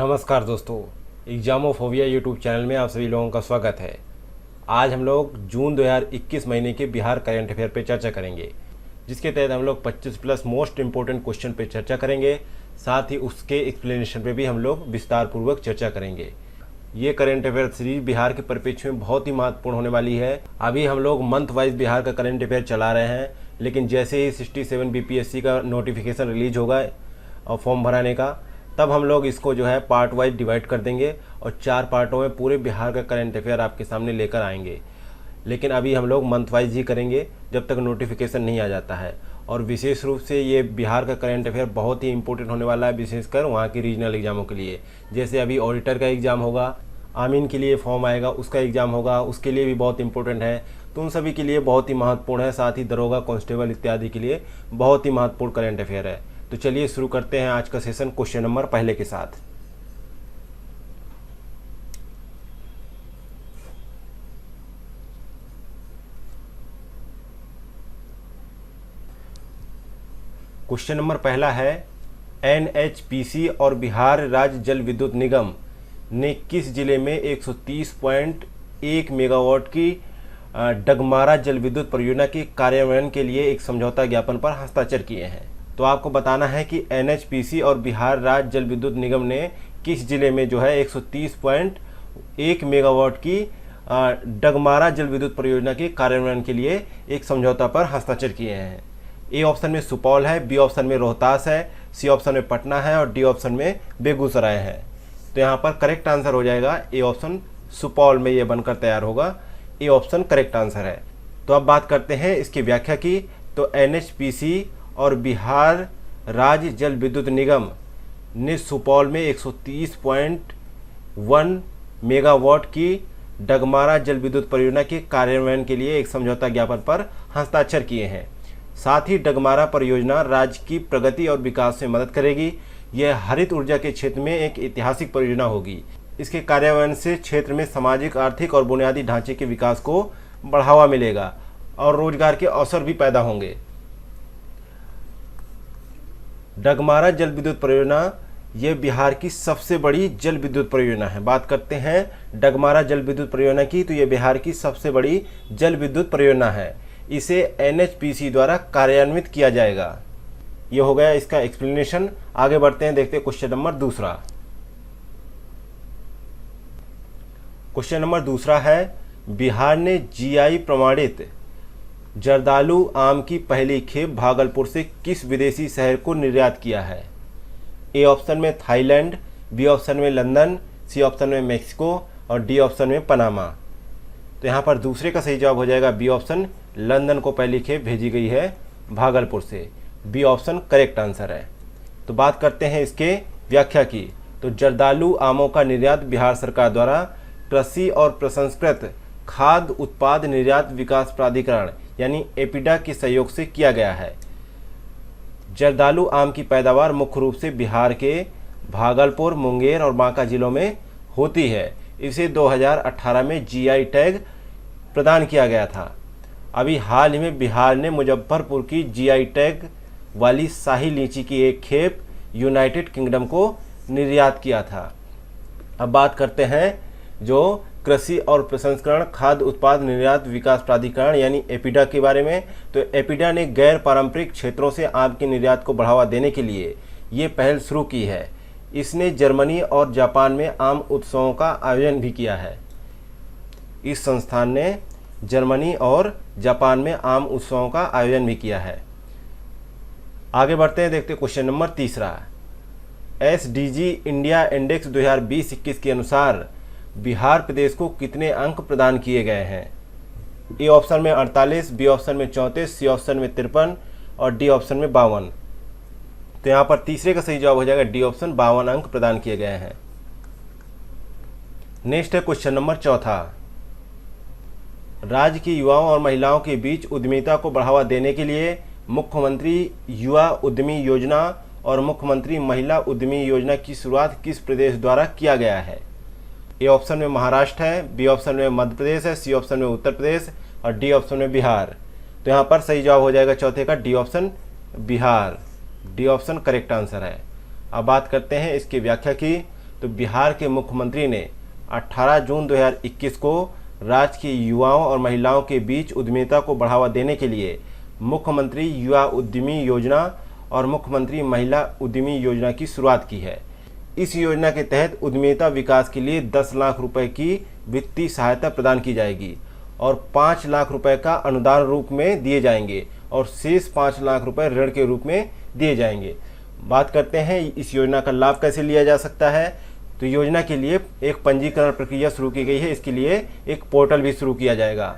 नमस्कार दोस्तों, एग्जामोफोबिया YouTube channel में आप सभी लोगों का स्वागत है। आज हम लोग जून 2021 महीने के बिहार करंट अफेयर पे चर्चा करेंगे, जिसके तहत हम लोग 25 प्लस मोस्ट इंपॉर्टेंट क्वेश्चन पे चर्चा करेंगे। साथ ही उसके एक्सप्लेनेशन पे भी हम लोग विस्तार पूर्वक चर्चा करेंगे। ये करंट अफेयर सीरीज बिहार के परिप्रेक्ष्य में बहुत ही महत्वपूर्ण होने वाली है। अभी हम लोग मंथ वाइज बिहार का करंट अफेयर चला रहे हैं, लेकिन जैसे ही 67 बीपीएससी का नोटिफिकेशन रिलीज होगा और फॉर्म भराने का, तब हम लोग इसको जो है पार्ट वाइज डिवाइड कर देंगे और 4 पार्टों में पूरे बिहार का करंट अफेयर आपके सामने लेकर आएंगे। लेकिन अभी हम लोग मंथ वाइज ही करेंगे जब तक नोटिफिकेशन नहीं आ जाता है। और विशेष रूप से ये बिहार का करंट अफेयर बहुत ही इंपॉर्टेंट होने वाला है, विशेषकर वहाँ की रीजनल एग्जामों के लिए। जैसे अभी ऑडिटर का एग्ज़ाम होगा, आमीन के लिए फॉर्म आएगा, उसका एग्ज़ाम होगा, उसके लिए भी बहुत इंपॉर्टेंट है। तो उन सभी के लिए बहुत ही महत्वपूर्ण है। साथ ही दरोगा, कांस्टेबल इत्यादि के लिए बहुत ही महत्वपूर्ण करंट अफेयर है। तो चलिए शुरू करते हैं आज का सेशन क्वेश्चन नंबर पहले के साथ। क्वेश्चन नंबर पहला है, एनएचपीसी और बिहार राज्य जल विद्युत निगम ने किस जिले में 130.1 मेगावाट की डगमारा जल विद्युत परियोजना के कार्यान्वयन के लिए एक समझौता ज्ञापन पर हस्ताक्षर किए हैं? तो आपको बताना है कि एनएचपीसी और बिहार राज्य जल विद्युत निगम ने किस जिले में जो है 130.1 मेगावाट की डगमारा जल विद्युत परियोजना के कार्यान्वयन के लिए एक समझौता पर हस्ताक्षर किए हैं। ए ऑप्शन में सुपौल है, बी ऑप्शन में रोहतास है, सी ऑप्शन में पटना है और डी ऑप्शन में बेगूसराय है। तो यहाँ पर करेक्ट आंसर हो जाएगा ए ऑप्शन, सुपौल में ये बनकर तैयार होगा। ए ऑप्शन करेक्ट आंसर है। तो अब बात करते हैं इसकी व्याख्या की। तो एनएचपीसी और बिहार राज्य जल विद्युत निगम ने सुपौल में 130.1 मेगावाट की डगमारा जल विद्युत परियोजना के कार्यान्वयन के लिए एक समझौता ज्ञापन पर हस्ताक्षर किए हैं। साथ ही डगमारा परियोजना राज्य की प्रगति और विकास में मदद करेगी। यह हरित ऊर्जा के क्षेत्र में एक ऐतिहासिक परियोजना होगी। इसके कार्यान्वयन से क्षेत्र में सामाजिक, आर्थिक और बुनियादी ढांचे के विकास को बढ़ावा मिलेगा और रोजगार के अवसर भी पैदा होंगे। डगमारा जल विद्युत परियोजना ये बिहार की सबसे बड़ी जल विद्युत परियोजना है। बात करते हैं डगमारा जल विद्युत परियोजना की, तो ये बिहार की सबसे बड़ी जल विद्युत परियोजना है। इसे एनएचपीसी द्वारा कार्यान्वित किया जाएगा। ये हो गया इसका एक्सप्लेनेशन। आगे बढ़ते हैं, देखते हैं क्वेश्चन नंबर दूसरा। क्वेश्चन नंबर दूसरा है, बिहार ने जीआई प्रमाणित जर्दालू आम की पहली खेप भागलपुर से किस विदेशी शहर को निर्यात किया है? ए ऑप्शन में थाईलैंड, बी ऑप्शन में लंदन, सी ऑप्शन में मेक्सिको और डी ऑप्शन में पनामा। तो यहाँ पर दूसरे का सही जवाब हो जाएगा बी ऑप्शन, लंदन को पहली खेप भेजी गई है भागलपुर से। बी ऑप्शन करेक्ट आंसर है। तो बात करते हैं इसके व्याख्या की। तो जर्दालू आमों का निर्यात बिहार सरकार द्वारा कृषि और प्रसंस्कृत खाद्य उत्पाद निर्यात विकास प्राधिकरण यानी एपिडा के सहयोग से किया गया है। जर्दालू आम की पैदावार मुख्य रूप से बिहार के भागलपुर, मुंगेर और बांका जिलों में होती है। इसे 2018 में जीआई टैग प्रदान किया गया था। अभी हाल ही में बिहार ने मुजफ्फरपुर की जीआई टैग वाली शाही लीची की एक खेप यूनाइटेड किंगडम को निर्यात किया था। अब बात करते हैं जो कृषि और प्रसंस्करण खाद्य उत्पाद निर्यात विकास प्राधिकरण यानी एपिडा के बारे में। तो एपिडा ने गैर पारंपरिक क्षेत्रों से आम के निर्यात को बढ़ावा देने के लिए ये पहल शुरू की है। इसने जर्मनी और जापान में आम उत्सवों का आयोजन भी किया है। इस संस्थान ने जर्मनी और जापान में आम उत्सवों का आयोजन भी किया है। आगे बढ़ते हैं, देखते हैं क्वेश्चन नंबर तीसरा। एसडीजी इंडिया इंडेक्स 2020-21 के अनुसार बिहार प्रदेश को कितने अंक प्रदान किए गए हैं? ए ऑप्शन में 48, बी ऑप्शन में 34, सी ऑप्शन में 53 और डी ऑप्शन में 52। तो यहाँ पर तीसरे का सही जवाब हो जाएगा डी ऑप्शन, 52 अंक प्रदान किए गए हैं। नेक्स्ट है क्वेश्चन नंबर चौथा। राज्य की युवाओं और महिलाओं के बीच उद्यमिता को बढ़ावा देने के लिए मुख्यमंत्री युवा उद्यमी योजना और मुख्यमंत्री महिला उद्यमी योजना की शुरुआत किस प्रदेश द्वारा किया गया है? ए ऑप्शन में महाराष्ट्र है, बी ऑप्शन में मध्य प्रदेश है, सी ऑप्शन में उत्तर प्रदेश और डी ऑप्शन में बिहार। तो यहाँ पर सही जवाब हो जाएगा चौथे का D option, Bihar. D option correct answer है। अब बात करते हैं इसकी व्याख्या की। तो बिहार के मुख्यमंत्री ने 18 जून 2021 को राज्य के युवाओं और महिलाओं के बीच उद्यमिता को बढ़ावा देने के लिए मुख्यमंत्री युवा उद्यमी योजना और मुख्यमंत्री महिला उद्यमी योजना की शुरुआत की है। इस योजना के तहत उद्यमिता विकास के लिए 10 लाख रुपए की वित्तीय सहायता प्रदान की जाएगी और 5 लाख रुपए का अनुदान रूप में दिए जाएंगे और शेष 5 लाख रुपए ऋण के रूप में दिए जाएंगे। बात करते हैं इस योजना का लाभ कैसे लिया जा सकता है। तो योजना के लिए एक पंजीकरण प्रक्रिया शुरू की गई है। इसके लिए एक पोर्टल भी शुरू किया जाएगा।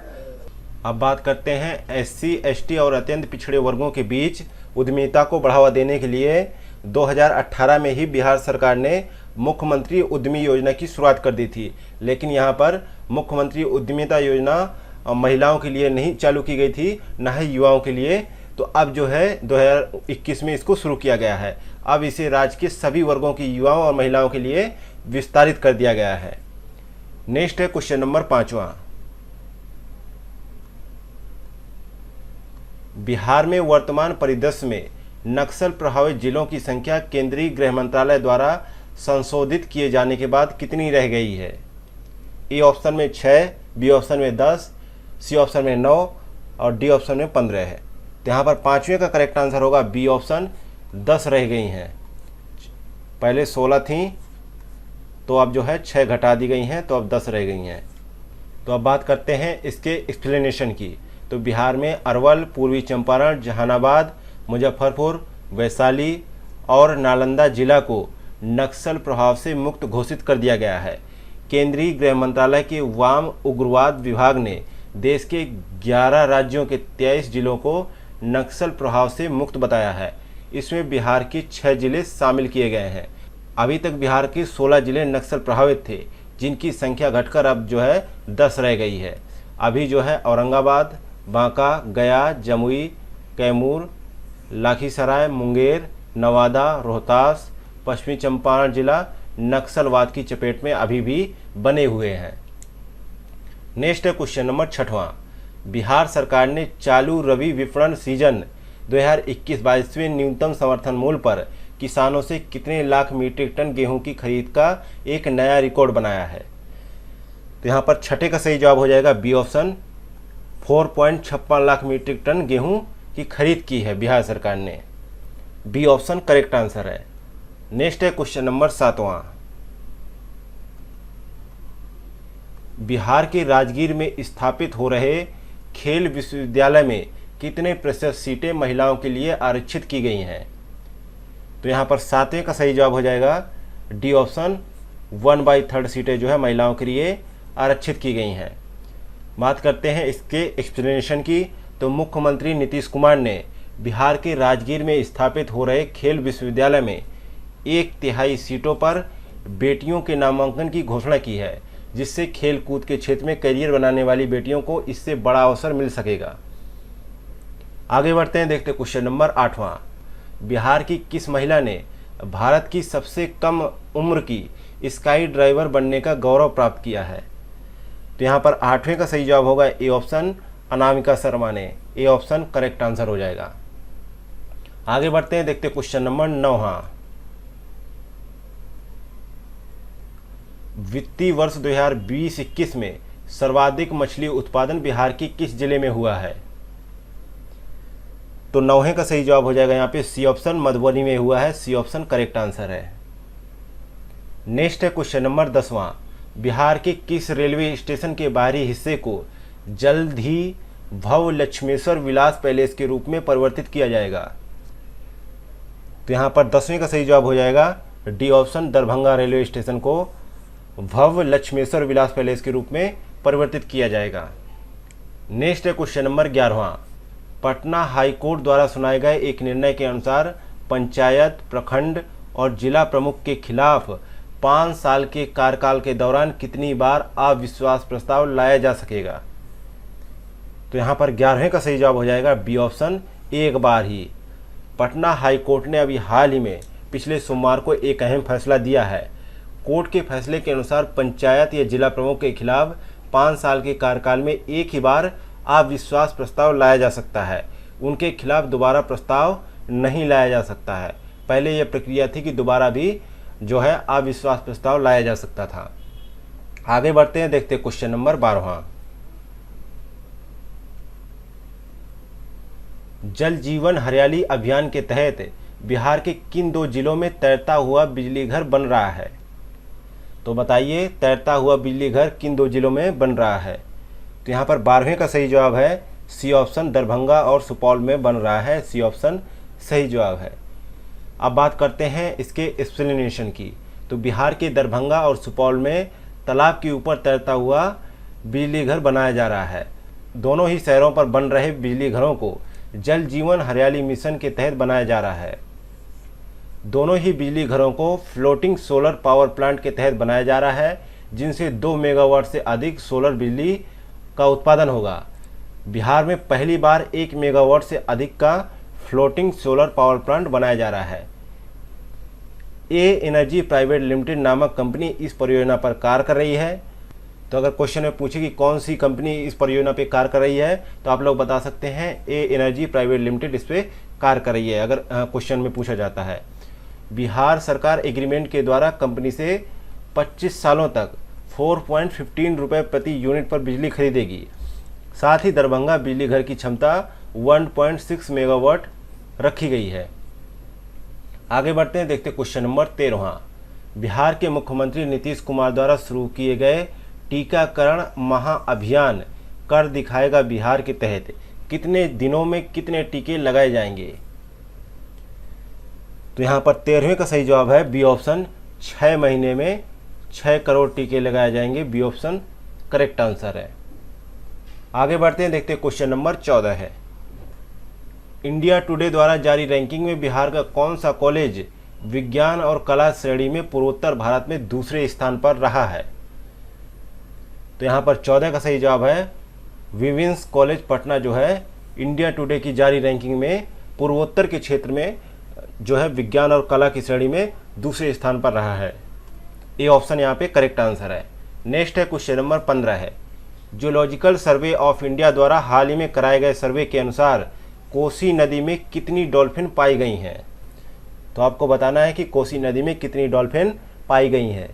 अब बात करते हैं SC, ST और अत्यंत पिछड़े वर्गों के बीच उद्यमिता को बढ़ावा देने के लिए 2018 में ही बिहार सरकार ने मुख्यमंत्री उद्यमी योजना की शुरुआत कर दी थी, लेकिन यहाँ पर मुख्यमंत्री उद्यमिता योजना महिलाओं के लिए नहीं चालू की गई थी, न ही युवाओं के लिए। तो अब जो है 2021 में इसको शुरू किया गया है। अब इसे राज्य के सभी वर्गों की युवाओं और महिलाओं के लिए विस्तारित कर दिया गया है। नेक्स्ट है क्वेश्चन नंबर 5वां। बिहार में वर्तमान परिदृश्य में नक्सल प्रभावित जिलों की संख्या केंद्रीय गृह मंत्रालय द्वारा संशोधित किए जाने के बाद कितनी रह गई है। ए ऑप्शन में 6, बी ऑप्शन में 10, सी ऑप्शन में 9 और डी ऑप्शन में 15 है। तो यहाँ पर 5वें का करेक्ट आंसर होगा बी ऑप्शन, 10 रह गई हैं। पहले 16 थी तो अब जो है 6 घटा दी गई हैं, तो अब 10 रह गई हैं। तो अब बात करते हैं इसके एक्सप्लेनेशन की। तो बिहार में अरवल, पूर्वी चंपारण, जहानाबाद, मुजफ्फरपुर, वैशाली और नालंदा जिला को नक्सल प्रभाव से मुक्त घोषित कर दिया गया है। केंद्रीय गृह मंत्रालय के वाम उग्रवाद विभाग ने देश के 11 राज्यों के 23 जिलों को नक्सल प्रभाव से मुक्त बताया है। इसमें बिहार के 6 जिले शामिल किए गए हैं। अभी तक बिहार के 16 जिले नक्सल प्रभावित थे, जिनकी संख्या घटकर अब जो है 10 रह गई है। अभी जो है औरंगाबाद, बांका, गया, जमुई, कैमूर, लखीसराय, मुंगेर, नवादा, रोहतास, पश्चिमी चंपारण जिला नक्सलवाद की चपेट में अभी भी बने हुए हैं। नेक्स्ट है क्वेश्चन नंबर 6वां। बिहार सरकार ने चालू रबी विपणन सीजन 2021-22 में न्यूनतम समर्थन मूल्य पर किसानों से कितने लाख मीट्रिक टन गेहूं की खरीद का एक नया रिकॉर्ड बनाया है। तो यहाँ पर 6ठे का सही जवाब हो जाएगा B option, 4.56 lakh metric ton गेहूं की खरीद की है बिहार सरकार ने। बी ऑप्शन करेक्ट आंसर है। नेक्स्ट है क्वेश्चन नंबर 7वां। बिहार के राजगीर में स्थापित हो रहे खेल विश्वविद्यालय में कितने प्रतिशत सीटें महिलाओं के लिए आरक्षित की गई हैं। तो यहाँ पर 7वें का सही जवाब हो जाएगा डी ऑप्शन, 1/3 सीटें जो है महिलाओं के लिए आरक्षित की गई हैं। बात करते हैं इसके एक्सप्लेनेशन की। तो मुख्यमंत्री नीतीश कुमार ने बिहार के राजगीर में स्थापित हो रहे खेल विश्वविद्यालय में 1/3 सीटों पर बेटियों के नामांकन की घोषणा की है, जिससे खेल कूद के क्षेत्र में करियर बनाने वाली बेटियों को इससे बड़ा अवसर मिल सकेगा। आगे बढ़ते हैं, देखते क्वेश्चन नंबर 8वां। बिहार की किस महिला ने भारत की सबसे कम उम्र की स्काई ड्राइवर बनने का गौरव प्राप्त किया है। तो यहाँ पर 8वें का सही जवाब होगा ए ऑप्शन, अनामिका शर्मा ने। ए ऑप्शन करेक्ट आंसर हो जाएगा। आगे बढ़ते हैं, देखते क्वेश्चन नंबर 9वां। वित्तीय वर्ष 2020-21 में सर्वाधिक मछली उत्पादन बिहार के किस जिले में हुआ है। तो 9वें का सही जवाब हो जाएगा यहाँ पे सी ऑप्शन, मधुबनी में हुआ है। सी ऑप्शन करेक्ट आंसर है। नेक्स्ट है क्वेश्चन नंबर 10वां। बिहार के किस रेलवे स्टेशन के बाहरी हिस्से को जल्द ही भव लक्ष्मेश्वर विलास पैलेस के रूप में परिवर्तित किया जाएगा। तो यहाँ पर 10वें का सही जवाब हो जाएगा D option, Darbhanga railway station को भव लक्ष्मेश्वर विलास पैलेस के रूप में परिवर्तित किया जाएगा। नेक्स्ट है क्वेश्चन नंबर 11वां। पटना हाई कोर्ट द्वारा सुनाए गए एक निर्णय के अनुसार पंचायत, प्रखंड और जिला प्रमुख के खिलाफ 5 साल के कार्यकाल के दौरान कितनी बार अविश्वास प्रस्ताव लाया जा सकेगा। तो यहाँ पर 11वें का सही जवाब हो जाएगा बी ऑप्शन, एक बार ही। पटना हाई कोर्ट ने अभी हाल ही में पिछले सोमवार को एक अहम फैसला दिया है। कोर्ट के फैसले के अनुसार पंचायत या जिला प्रमुख के खिलाफ 5 साल के कार्यकाल में एक ही बार अविश्वास प्रस्ताव लाया जा सकता है। उनके खिलाफ दोबारा प्रस्ताव नहीं लाया जा सकता है। पहले यह प्रक्रिया थी कि दोबारा भी जो है अविश्वास प्रस्ताव लाया जा सकता था। आगे बढ़ते हैं, देखते हैं क्वेश्चन नंबर 12। जल जीवन हरियाली अभियान के तहत बिहार के किन 2 जिलों में तैरता हुआ बिजली घर बन रहा है? तो बताइए, तैरता हुआ बिजली घर किन 2 जिलों में बन रहा है? तो यहाँ पर 12वें का सही जवाब है सी ऑप्शन, दरभंगा और सुपौल में बन रहा है। सी ऑप्शन सही जवाब है। अब बात करते हैं इसके एक्सप्लेनेशन की। तो बिहार के दरभंगा और सुपौल में तालाब के ऊपर तैरता हुआ बिजली घर बनाया जा रहा है। दोनों ही शहरों पर बन रहे बिजली घरों को जल जीवन हरियाली मिशन के तहत बनाया जा रहा है। दोनों ही बिजली घरों को फ्लोटिंग सोलर पावर प्लांट के तहत बनाया जा रहा है, जिनसे 2 मेगावाट से अधिक सोलर बिजली का उत्पादन होगा। बिहार में पहली बार 1 मेगावाट से अधिक का फ्लोटिंग सोलर पावर प्लांट बनाया जा रहा है। ए एनर्जी प्राइवेट लिमिटेड नामक कंपनी इस परियोजना पर कार्य कर रही है। तो अगर क्वेश्चन में पूछे कि कौन सी कंपनी इस परियोजना पे कार्य कर रही है, तो आप लोग बता सकते हैं ए एनर्जी प्राइवेट लिमिटेड इस पे कार्य कर रही है, अगर क्वेश्चन में पूछा जाता है। बिहार सरकार एग्रीमेंट के द्वारा कंपनी से 25 सालों तक 4.15 रुपये प्रति यूनिट पर बिजली खरीदेगी। साथ ही दरभंगा बिजली घर की क्षमता 1.6 मेगावाट रखी गई है। आगे बढ़ते हैं, देखते क्वेश्चन नंबर 13। बिहार के मुख्यमंत्री नीतीश कुमार द्वारा शुरू किए गए टीकाकरण महाअभियान कर दिखाएगा बिहार के तहत कितने दिनों में कितने टीके लगाए जाएंगे? तो यहाँ पर 13वें का सही जवाब है बी ऑप्शन, 6 महीने में 6 करोड़ टीके लगाए जाएंगे। बी ऑप्शन करेक्ट आंसर है। आगे बढ़ते हैं, देखते हैं क्वेश्चन नंबर 14 है। इंडिया टुडे द्वारा जारी रैंकिंग में बिहार का कौन सा कॉलेज विज्ञान और कला श्रेणी में पूर्वोत्तर भारत में दूसरे स्थान पर रहा है? तो यहाँ पर 14 का सही जवाब है विविंस कॉलेज पटना, जो है इंडिया टुडे की जारी रैंकिंग में पूर्वोत्तर के क्षेत्र में जो है विज्ञान और कला की श्रेणी में दूसरे स्थान पर रहा है। ए ऑप्शन यहाँ पे करेक्ट आंसर है। नेक्स्ट है क्वेश्चन नंबर 15 है। जूलॉजिकल सर्वे ऑफ इंडिया द्वारा हाल ही में कराए गए सर्वे के अनुसार कोसी नदी में कितनी डॉल्फिन पाई गई हैं? तो आपको बताना है कि कोसी नदी में कितनी डॉल्फिन पाई गई हैं।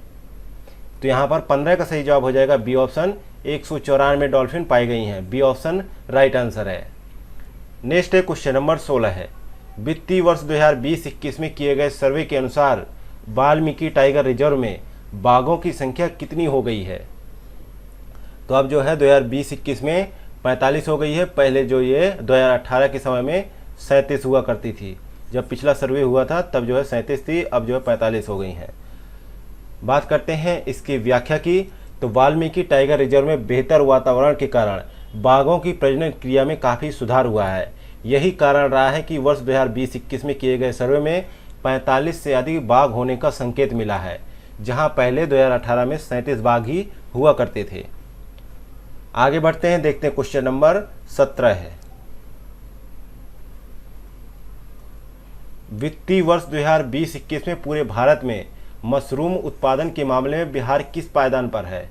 तो यहाँ पर 15 का सही जवाब हो जाएगा बी ऑप्शन, 194 डॉल्फिन पाई गई हैं। बी ऑप्शन राइट आंसर है। नेक्स्ट है क्वेश्चन नंबर 16 है। वित्तीय वर्ष 2020-21 में किए गए सर्वे के अनुसार वाल्मीकि टाइगर रिजर्व में बाघों की संख्या कितनी हो गई है? तो अब जो है 2020-21 में 45 हो गई है। पहले जो ये 2018 के समय में 37 हुआ करती थी। जब पिछला सर्वे हुआ था तब जो है 37 थी, अब जो है 45 हो गई हैं। बात करते हैं इसकी व्याख्या की। तो वाल्मीकि टाइगर रिजर्व में बेहतर वातावरण के कारण बाघों की प्रजनन क्रिया में काफ़ी सुधार हुआ है। यही कारण रहा है कि वर्ष 2020-21 में किए गए सर्वे में 45 से अधिक बाघ होने का संकेत मिला है, जहां पहले 2018 में 37 बाघ ही हुआ करते थे। आगे बढ़ते हैं, देखते हैं क्वेश्चन नंबर 17 है। वित्तीय वर्ष 2020-21 में पूरे भारत में मशरूम उत्पादन के मामले में बिहार किस पायदान पर है?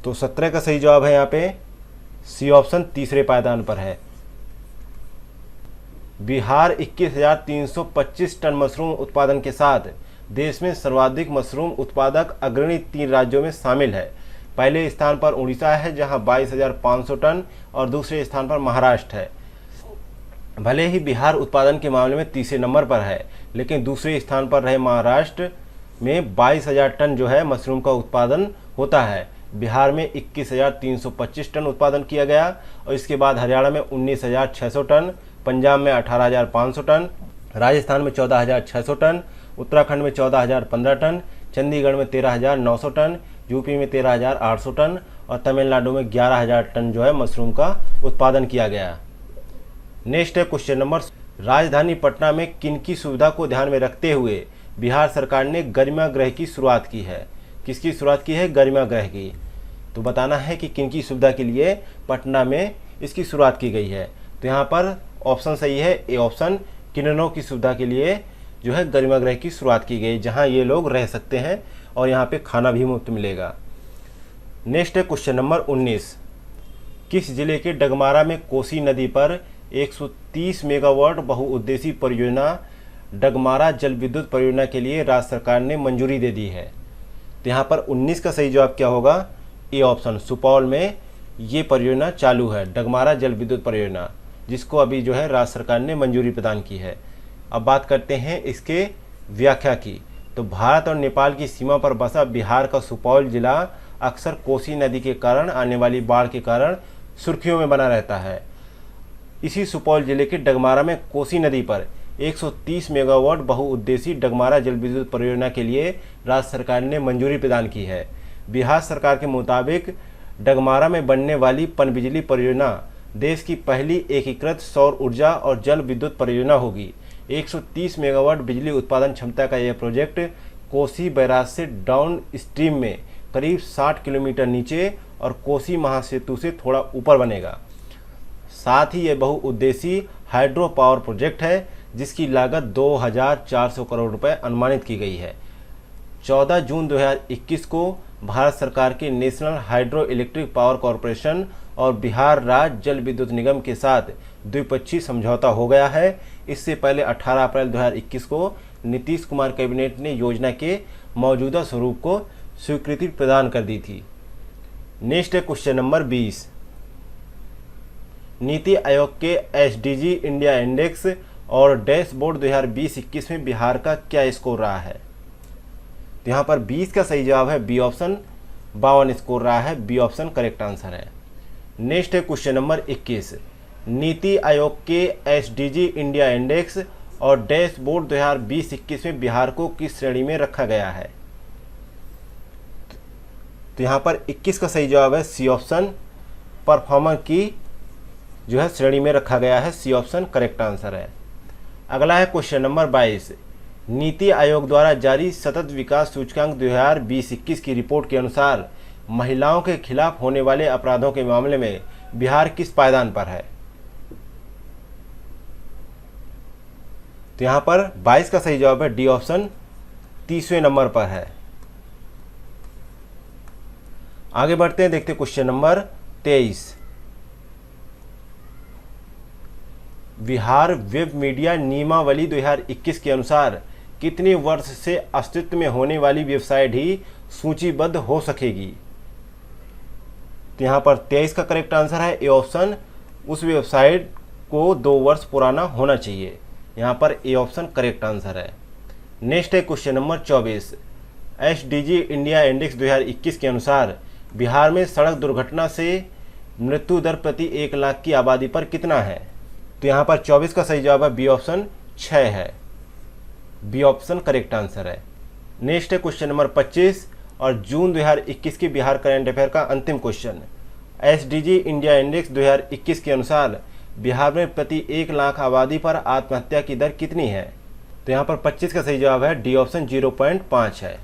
तो 17 का सही जवाब है यहाँ पे सी ऑप्शन, तीसरे पायदान पर है। बिहार 21,325 टन मशरूम उत्पादन के साथ देश में सर्वाधिक मशरूम उत्पादक अग्रणी 3 राज्यों में शामिल है। पहले स्थान पर उड़ीसा है जहां 22,500 टन और दूसरे स्थान पर महाराष्ट्र है। भले ही बिहार उत्पादन के मामले में तीसरे नंबर पर है, लेकिन दूसरे स्थान पर रहे महाराष्ट्र में 22,000 टन जो है मशरूम का उत्पादन होता है। बिहार में 21,325 टन उत्पादन किया गया और इसके बाद हरियाणा में 19,600 टन, पंजाब में 18,500 टन, राजस्थान में 14,600 टन, उत्तराखंड में 14,015 टन, चंडीगढ़ में 13,900 टन, यूपी में 13,800 टन और तमिलनाडु में 11,000 टन जो है मशरूम का उत्पादन किया गया। नेक्स्ट है क्वेश्चन नंबर, राजधानी पटना में किनकी सुविधा को ध्यान में रखते हुए बिहार सरकार ने गरिमा गृह की शुरुआत की है? किसकी शुरुआत की है? गरिमा गृह की। तो बताना है कि किनकी सुविधा के लिए पटना में इसकी शुरुआत की गई है। तो यहाँ पर ऑप्शन सही है ए ऑप्शन, किन्नरों की सुविधा के लिए जो है गरिमा गृह की शुरुआत की गई, जहाँ ये लोग रह सकते हैं और यहाँ पे खाना भी मुफ्त मिलेगा। नेक्स्ट है क्वेश्चन नंबर 19, किस जिले के डगमारा में कोसी नदी पर 130 मेगावाट बहुउद्देशीय परियोजना डगमारा जल विद्युत परियोजना के लिए राज्य सरकार ने मंजूरी दे दी है? तो यहाँ पर 19 का सही जवाब क्या होगा? ए ऑप्शन, सुपौल में ये परियोजना चालू है, डगमारा जल विद्युत परियोजना, जिसको अभी जो है राज्य सरकार ने मंजूरी प्रदान की है। अब बात करते हैं इसके व्याख्या की। तो भारत और नेपाल की सीमा पर बसा बिहार का सुपौल जिला अक्सर कोसी नदी के कारण आने वाली बाढ़ के कारण सुर्खियों में बना रहता है। इसी सुपौल जिले के डगमारा में कोसी नदी पर 130 मेगावाट बहुउद्देशीय डगमारा जल विद्युत परियोजना के लिए राज्य सरकार ने मंजूरी प्रदान की है। बिहार सरकार के मुताबिक डगमारा में बनने वाली पनबिजली परियोजना देश की पहली एकीकृत सौर ऊर्जा और जल विद्युत परियोजना होगी। 130 मेगावाट बिजली उत्पादन क्षमता का यह प्रोजेक्ट कोसी बैराज से डाउन स्ट्रीम में करीब 60 किलोमीटर नीचे और कोसी महासेतु से थोड़ा ऊपर बनेगा। साथ ही यह बहुउद्देशीय हाइड्रो पावर प्रोजेक्ट है, जिसकी लागत 2400 करोड़ रुपए अनुमानित की गई है। 14 जून 2021 को भारत सरकार के national hydro electric power corporation और बिहार राज्य जल विद्युत निगम के साथ द्विपक्षीय समझौता हो गया है। इससे पहले 18 अप्रैल 2021 को नीतीश कुमार कैबिनेट ने योजना के मौजूदा स्वरूप को स्वीकृति प्रदान कर दी थी। नेक्स्ट है क्वेश्चन नंबर 20। नीति आयोग के एसडीजी इंडिया इंडेक्स और डैशबोर्ड 2020-21 में बिहार का क्या स्कोर रहा है? तो यहाँ पर 20 का सही जवाब है बी ऑप्शन, 52 स्कोर रहा है। बी ऑप्शन करेक्ट आंसर है। नेक्स्ट है क्वेश्चन नंबर 21। नीति आयोग के एसडीजी इंडिया इंडेक्स और डैशबोर्ड 2020-21 में बिहार को किस श्रेणी में रखा गया है? तो यहाँ पर 21 का सही जवाब है सी ऑप्शन, परफॉर्मर की जो है श्रेणी में रखा गया है। सी ऑप्शन करेक्ट आंसर है। अगला है क्वेश्चन नंबर 22। नीति आयोग द्वारा जारी सतत विकास सूचकांक 2020-21 की रिपोर्ट के अनुसार महिलाओं के खिलाफ होने वाले अपराधों के मामले में बिहार किस पायदान पर है? तो यहाँ पर 22 का सही जवाब है डी ऑप्शन, 30वें नंबर पर है। आगे बढ़ते हैं, देखते हैं question number 23। Bihar web media नियमावली 2021 के अनुसार कितने वर्ष से अस्तित्व में होने वाली वेबसाइट ही सूचीबद्ध हो सकेगी? तो यहाँ पर 23 का करेक्ट आंसर है ए ऑप्शन, उस वेबसाइट को 2 वर्ष पुराना होना चाहिए। यहाँ पर ए ऑप्शन करेक्ट आंसर है। नेक्स्ट है question number 24। SDG India index 2021 के अनुसार बिहार में सड़क दुर्घटना से मृत्यु दर प्रति 1 लाख की आबादी पर कितना है? तो यहाँ पर 24 का सही जवाब है बी ऑप्शन, 6 है। बी ऑप्शन करेक्ट आंसर है। नेक्स्ट है क्वेश्चन नंबर 25 और जून 2021 के बिहार करंट अफेयर का अंतिम क्वेश्चन। एसडीजी इंडिया इंडेक्स 2021 के अनुसार बिहार में प्रति 1 लाख आबादी पर आत्महत्या की दर कितनी है? तो यहाँ पर 25 का सही जवाब है डी ऑप्शन, 0.5 है।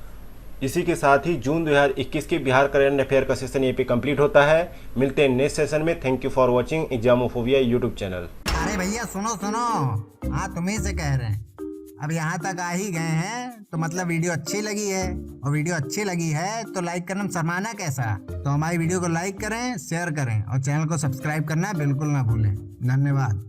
इसी के साथ ही जून 2021 के बिहार करंट अफेयर का सेशन यहीं पे कंप्लीट होता है। मिलते हैं नेक्स्ट सेशन में। Thank you for watching Examophobia YouTube channel. अरे भैया सुनो सुनो, हाँ तुम्ही से कह रहे हैं। अब यहाँ तक आ ही गए हैं तो मतलब वीडियो अच्छी लगी है, और वीडियो अच्छी लगी है तो लाइक करना शर्माना कैसा? तो हमारी वीडियो को लाइक करें, शेयर करें और चैनल को सब्सक्राइब करना बिल्कुल ना भूलें। धन्यवाद।